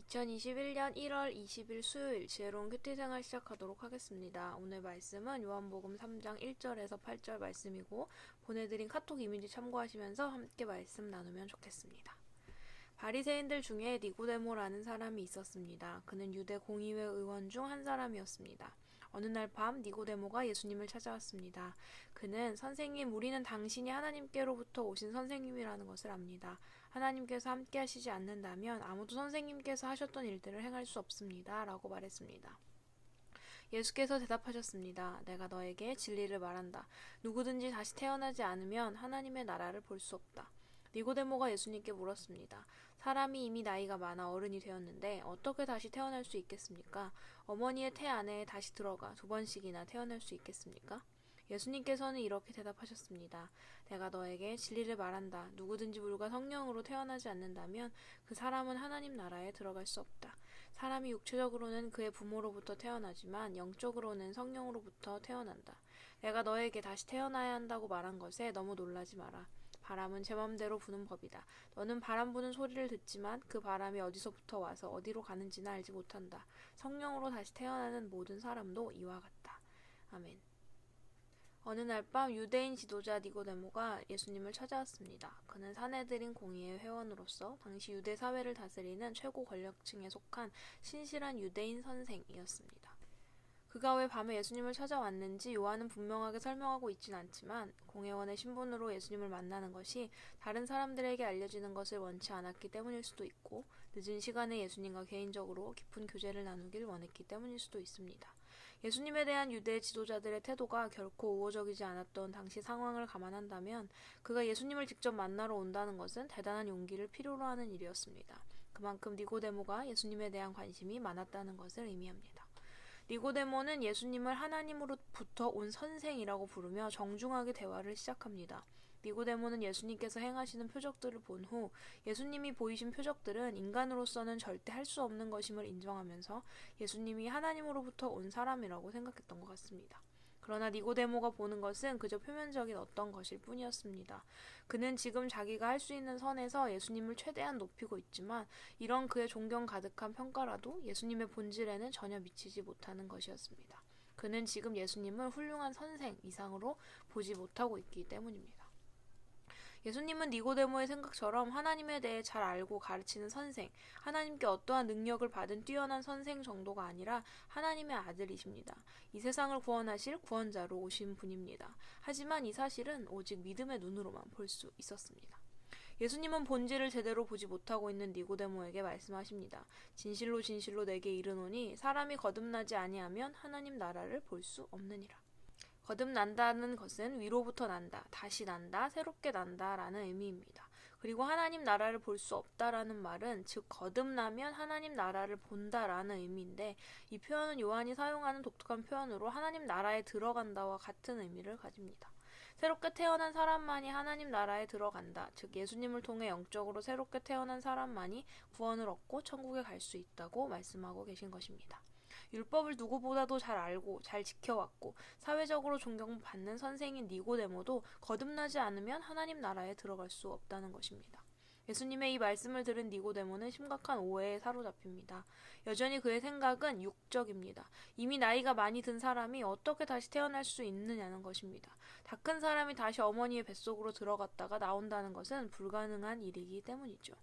2021년 1월 20일 수요일 지혜로운 큐티 생활 시작하도록 하겠습니다. 오늘 말씀은 요한복음 3장 1절에서 8절 말씀이고 보내드린 카톡 이미지 참고하시면서 함께 말씀 나누면 좋겠습니다. 바리새인들 중에 니고데모라는 사람이 있었습니다. 그는 유대 공의회 의원 중 한 사람이었습니다. 어느 날 밤 니고데모가 예수님을 찾아왔습니다. 그는 선생님, 우리는 당신이 하나님께로부터 오신 선생님이라는 것을 압니다. 하나님께서 함께 하시지 않는다면 아무도 선생님께서 하셨던 일들을 행할 수 없습니다. 라고 말했습니다. 예수께서 대답하셨습니다. 내가 너에게 진리를 말한다. 누구든지 다시 태어나지 않으면 하나님의 나라를 볼 수 없다. 니고데모가 예수님께 물었습니다. 사람이 이미 나이가 많아 어른이 되었는데 어떻게 다시 태어날 수 있겠습니까? 어머니의 태 안에 다시 들어가 2번씩이나 태어날 수 있겠습니까? 예수님께서는 이렇게 대답하셨습니다. 내가 너에게 진리를 말한다. 누구든지 물과 성령으로 태어나지 않는다면 그 사람은 하나님 나라에 들어갈 수 없다. 사람이 육체적으로는 그의 부모로부터 태어나지만 영적으로는 성령으로부터 태어난다. 내가 너에게 다시 태어나야 한다고 말한 것에 너무 놀라지 마라. 바람은 제 맘대로 부는 법이다. 너는 바람 부는 소리를 듣지만 그 바람이 어디서부터 와서 어디로 가는지는 알지 못한다. 성령으로 다시 태어나는 모든 사람도 이와 같다. 아멘. 어느 날 밤 유대인 지도자 니고데모가 예수님을 찾아왔습니다. 그는 사내들인 공의회 회원으로서 당시 유대 사회를 다스리는 최고 권력층에 속한 신실한 유대인 선생이었습니다. 그가 왜 밤에 예수님을 찾아왔는지 요한은 분명하게 설명하고 있진 않지만 공회원의 신분으로 예수님을 만나는 것이 다른 사람들에게 알려지는 것을 원치 않았기 때문일 수도 있고 늦은 시간에 예수님과 개인적으로 깊은 교제를 나누길 원했기 때문일 수도 있습니다. 예수님에 대한 유대 지도자들의 태도가 결코 우호적이지 않았던 당시 상황을 감안한다면 그가 예수님을 직접 만나러 온다는 것은 대단한 용기를 필요로 하는 일이었습니다. 그만큼 니고데모가 예수님에 대한 관심이 많았다는 것을 의미합니다. 니고데모는 예수님을 하나님으로부터 온 선생이라고 부르며 정중하게 대화를 시작합니다. 니고데모는 예수님께서 행하시는 표적들을 본 후 예수님이 보이신 표적들은 인간으로서는 절대 할 수 없는 것임을 인정하면서 예수님이 하나님으로부터 온 사람이라고 생각했던 것 같습니다. 그러나 니고데모가 보는 것은 그저 표면적인 어떤 것일 뿐이었습니다. 그는 지금 자기가 할 수 있는 선에서 예수님을 최대한 높이고 있지만 이런 그의 존경 가득한 평가라도 예수님의 본질에는 전혀 미치지 못하는 것이었습니다. 그는 지금 예수님을 훌륭한 선생 이상으로 보지 못하고 있기 때문입니다. 예수님은 니고데모의 생각처럼 하나님에 대해 잘 알고 가르치는 선생, 하나님께 어떠한 능력을 받은 뛰어난 선생 정도가 아니라 하나님의 아들이십니다. 이 세상을 구원하실 구원자로 오신 분입니다. 하지만 이 사실은 오직 믿음의 눈으로만 볼 수 있었습니다. 예수님은 본질을 제대로 보지 못하고 있는 니고데모에게 말씀하십니다. 진실로 진실로 내게 이르노니 사람이 거듭나지 아니하면 하나님 나라를 볼 수 없느니라. 거듭난다는 것은 위로부터 난다, 다시 난다, 새롭게 난다 라는 의미입니다. 그리고 하나님 나라를 볼 수 없다라는 말은 즉 거듭나면 하나님 나라를 본다라는 의미인데 이 표현은 요한이 사용하는 독특한 표현으로 하나님 나라에 들어간다와 같은 의미를 가집니다. 새롭게 태어난 사람만이 하나님 나라에 들어간다. 즉 예수님을 통해 영적으로 새롭게 태어난 사람만이 구원을 얻고 천국에 갈 수 있다고 말씀하고 계신 것입니다. 율법을 누구보다도 잘 알고 잘 지켜왔고 사회적으로 존경받는 선생인 니고데모도 거듭나지 않으면 하나님 나라에 들어갈 수 없다는 것입니다. 예수님의 이 말씀을 들은 니고데모는 심각한 오해에 사로잡힙니다. 여전히 그의 생각은 육적입니다. 이미 나이가 많이 든 사람이 어떻게 다시 태어날 수 있느냐는 것입니다. 다 큰 사람이 다시 어머니의 뱃속으로 들어갔다가 나온다는 것은 불가능한 일이기 때문이죠.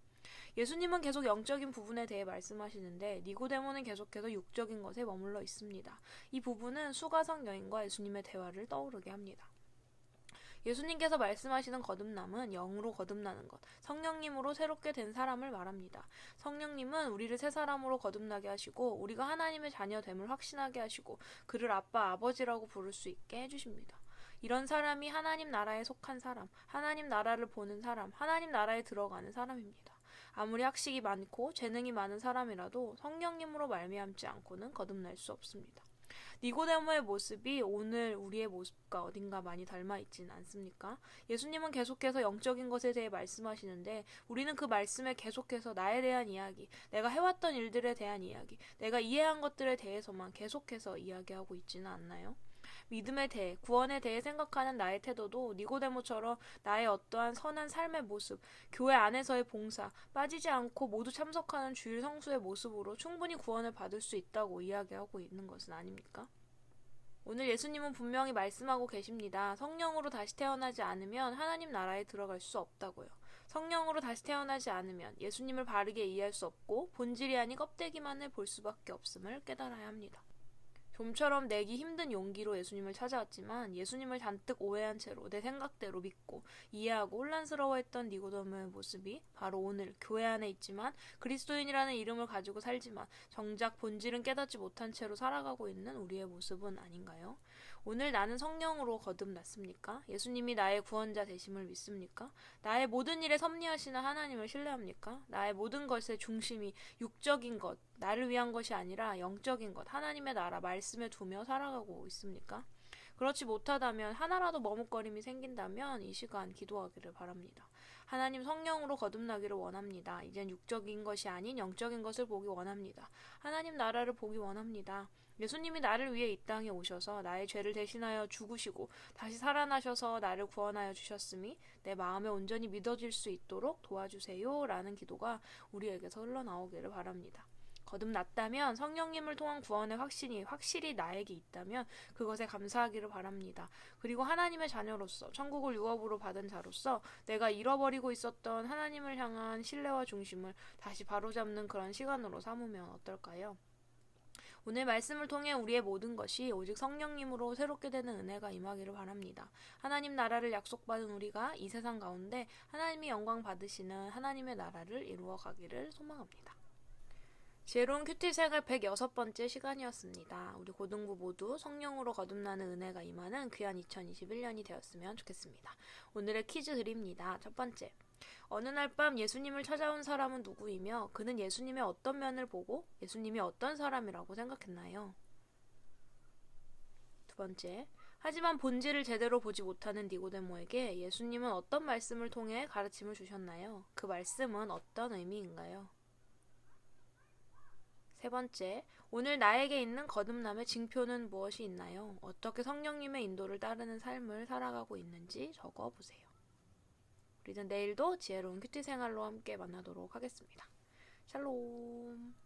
예수님은 계속 영적인 부분에 대해 말씀하시는데 니고데모는 계속해서 육적인 것에 머물러 있습니다. 이 부분은 수가성 여인과 예수님의 대화를 떠오르게 합니다. 예수님께서 말씀하시는 거듭남은 영으로 거듭나는 것, 성령님으로 새롭게 된 사람을 말합니다. 성령님은 우리를 새 사람으로 거듭나게 하시고 우리가 하나님의 자녀됨을 확신하게 하시고 그를 아빠, 아버지라고 부를 수 있게 해주십니다. 이런 사람이 하나님 나라에 속한 사람, 하나님 나라를 보는 사람, 하나님 나라에 들어가는 사람입니다. 아무리 학식이 많고 재능이 많은 사람이라도 성령님으로 말미암지 않고는 거듭날 수 없습니다. 니고데모의 모습이 오늘 우리의 모습과 어딘가 많이 닮아 있지는 않습니까? 예수님은 계속해서 영적인 것에 대해 말씀하시는데 우리는 그 말씀에 계속해서 나에 대한 이야기, 내가 해왔던 일들에 대한 이야기, 내가 이해한 것들에 대해서만 계속해서 이야기하고 있지는 않나요? 믿음에 대해, 구원에 대해 생각하는 나의 태도도 니고데모처럼 나의 어떠한 선한 삶의 모습, 교회 안에서의 봉사, 빠지지 않고 모두 참석하는 주일 성수의 모습으로 충분히 구원을 받을 수 있다고 이야기하고 있는 것은 아닙니까? 오늘 예수님은 분명히 말씀하고 계십니다. 성령으로 다시 태어나지 않으면 하나님 나라에 들어갈 수 없다고요. 성령으로 다시 태어나지 않으면 예수님을 바르게 이해할 수 없고 본질이 아닌 껍데기만을 볼 수밖에 없음을 깨달아야 합니다. 좀처럼 내기 힘든 용기로 예수님을 찾아왔지만 예수님을 잔뜩 오해한 채로 내 생각대로 믿고 이해하고 혼란스러워했던 니고데모의 모습이 바로 오늘 교회 안에 있지만 그리스도인이라는 이름을 가지고 살지만 정작 본질은 깨닫지 못한 채로 살아가고 있는 우리의 모습은 아닌가요? 오늘 나는 성령으로 거듭났습니까? 예수님이 나의 구원자 되심을 믿습니까? 나의 모든 일에 섭리하시는 하나님을 신뢰합니까? 나의 모든 것의 중심이 육적인 것, 나를 위한 것이 아니라 영적인 것, 하나님의 나라, 말씀에 두며 살아가고 있습니까? 그렇지 못하다면 하나라도 머뭇거림이 생긴다면 이 시간 기도하기를 바랍니다. 하나님 성령으로 거듭나기를 원합니다. 이젠 육적인 것이 아닌 영적인 것을 보기 원합니다. 하나님 나라를 보기 원합니다. 예수님이 나를 위해 이 땅에 오셔서 나의 죄를 대신하여 죽으시고 다시 살아나셔서 나를 구원하여 주셨으니 내 마음에 온전히 믿어질 수 있도록 도와주세요 라는 기도가 우리에게서 흘러나오기를 바랍니다. 거듭났다면 성령님을 통한 구원의 확신이 확실히 나에게 있다면 그것에 감사하기를 바랍니다. 그리고 하나님의 자녀로서 천국을 유업으로 받은 자로서 내가 잃어버리고 있었던 하나님을 향한 신뢰와 중심을 다시 바로잡는 그런 시간으로 삼으면 어떨까요? 오늘 말씀을 통해 우리의 모든 것이 오직 성령님으로 새롭게 되는 은혜가 임하기를 바랍니다. 하나님 나라를 약속받은 우리가 이 세상 가운데 하나님이 영광 받으시는 하나님의 나라를 이루어 가기를 소망합니다. 지혜로운 큐티 생활 106번째 시간이었습니다. 우리 고등부 모두 성령으로 거듭나는 은혜가 임하는 귀한 2021년이 되었으면 좋겠습니다. 오늘의 퀴즈 드립니다. 첫 번째. 어느 날 밤 예수님을 찾아온 사람은 누구이며 그는 예수님의 어떤 면을 보고 예수님이 어떤 사람이라고 생각했나요? 두 번째. 하지만 본질을 제대로 보지 못하는 니고데모에게 예수님은 어떤 말씀을 통해 가르침을 주셨나요? 그 말씀은 어떤 의미인가요? 세 번째, 오늘 나에게 있는 거듭남의 징표는 무엇이 있나요? 어떻게 성령님의 인도를 따르는 삶을 살아가고 있는지 적어보세요. 우리는 내일도 지혜로운 큐티 생활로 함께 만나도록 하겠습니다. 샬롬.